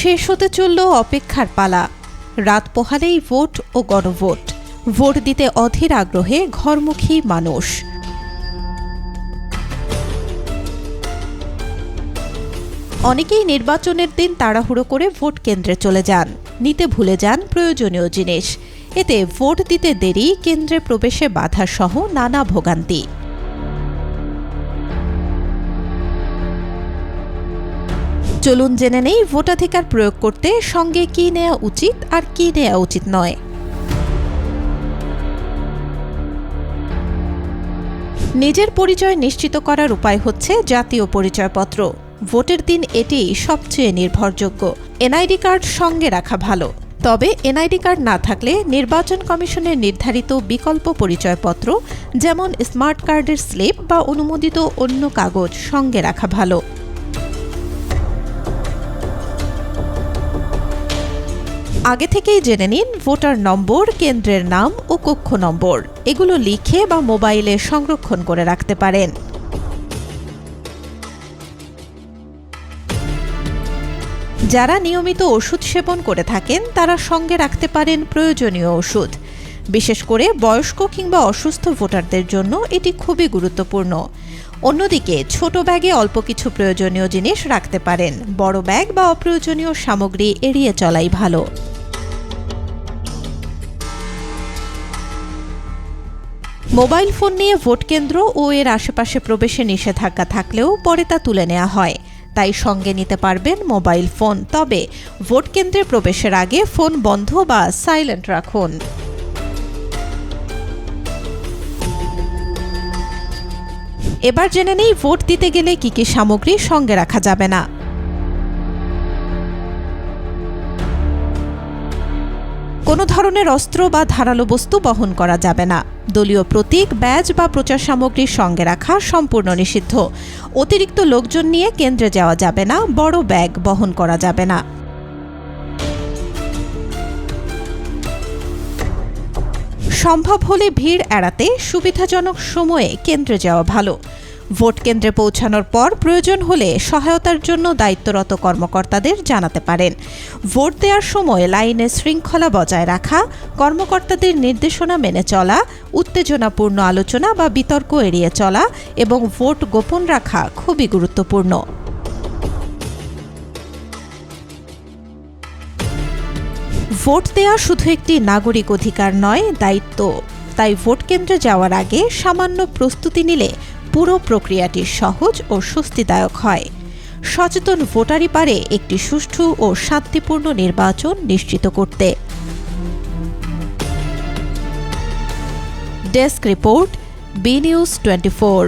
শেষ হতে চলল অপেক্ষার পালা। রাত পোহালেই ভোট ও গণভোট। ভোট দিতে অধীর আগ্রহে ঘরমুখী মানুষ। অনেকেই নির্বাচনের দিন তাড়াহুড়ো করে ভোট কেন্দ্রে চলে যান, নিতে ভুলে যান প্রয়োজনীয় জিনিস। এতে ভোট দিতে দেরি, কেন্দ্রে প্রবেশে বাধা সহ নানা ভোগান্তি। চলুন জেনে নেই ভোটাধিকার প্রয়োগ করতে সঙ্গে কি নেওয়া উচিত আর কি নেওয়া উচিত নয়। নিজের পরিচয় নিশ্চিত করার উপায় হচ্ছে জাতীয় পরিচয়পত্র। ভোটের দিন এটিই সবচেয়ে নির্ভরযোগ্য। এনআইডি কার্ড সঙ্গে রাখা ভালো, তবে এনআইডি কার্ড না থাকলে নির্বাচন কমিশনের নির্ধারিত বিকল্প পরিচয়পত্র যেমন স্মার্ট কার্ডের স্লিপ বা অনুমোদিত অন্য কাগজ সঙ্গে রাখা ভালো। আগে থেকেই জেনে নিন ভোটার নম্বর, কেন্দ্রের নাম ও কক্ষ নম্বর। এগুলো লিখে বা মোবাইলে সংরক্ষণ করে রাখতে পারেন। যারা নিয়মিত ওষুধ সেবন করে থাকেন তারা সঙ্গে রাখতে পারেন প্রয়োজনীয় ওষুধ। বিশেষ করে বয়স্ক কিংবা অসুস্থ ভোটারদের জন্য এটি খুবই গুরুত্বপূর্ণ। অন্যদিকে ছোট ব্যাগে অল্প কিছু প্রয়োজনীয় জিনিস রাখতে পারেন। বড় ব্যাগ বা অপ্রয়োজনীয় সামগ্রী এড়িয়ে চলাই ভালো। মোবাইল ফোন নিয়ে ভোট কেন্দ্র ও এর আশেপাশে প্রবেশে নিষেধাজ্ঞা থাকলেও পরে তা তুলে নেওয়া হয়, তাই সঙ্গে নিতে পারবেন মোবাইল ফোন। তবে ভোট কেন্দ্রে প্রবেশের আগে ফোন বন্ধ বা সাইলেন্ট রাখুন। এবার জেনে নেই ভোট দিতে গেলে কি কি সামগ্রী সঙ্গে রাখা যাবে না। কোনো ধরনের অস্ত্র বা ধারালো বস্তু বহন করা যাবে না। দলীয় প্রতীক, ব্যাজ বা প্রচার সামগ্রী সঙ্গে রাখা সম্পূর্ণ নিষিদ্ধ। অতিরিক্ত লোকজন নিয়ে কেন্দ্রে যাওয়া যাবে না। বড় ব্যাগ বহন করা যাবে না। সম্ভব হলে ভিড় এড়াতে সুবিধাজনক সময়ে কেন্দ্রে যাওয়া ভালো। ভোট কেন্দ্রে পৌঁছানোর পর প্রয়োজন হলে সহায়তার জন্য দায়িত্বরত কর্মকর্তাদের জানাতে পারেন। ভোট দেওয়ার সময় লাইনে শৃঙ্খলা বজায় রাখা, কর্মকর্তাদের নির্দেশনা মেনে চলা, উত্তেজনাপূর্ণ আলোচনা বা বিতর্ক এড়িয়ে চলা এবং ভোট গোপন রাখা খুবই গুরুত্বপূর্ণ। ভোট দেওয়া শুধু একটি নাগরিক অধিকার নয়, দায়িত্ব। তাই ভোট কেন্দ্রে যাওয়ার আগে সামান্য প্রস্তুতি নিলে পুরো প্রক্রিয়াটি সহজ ও স্বস্তিদায়ক হয়। সচেতন ভোটারই পারে একটি সুষ্ঠু ও শান্তিপূর্ণ নির্বাচন নিশ্চিত করতে। Desk report, B news 24।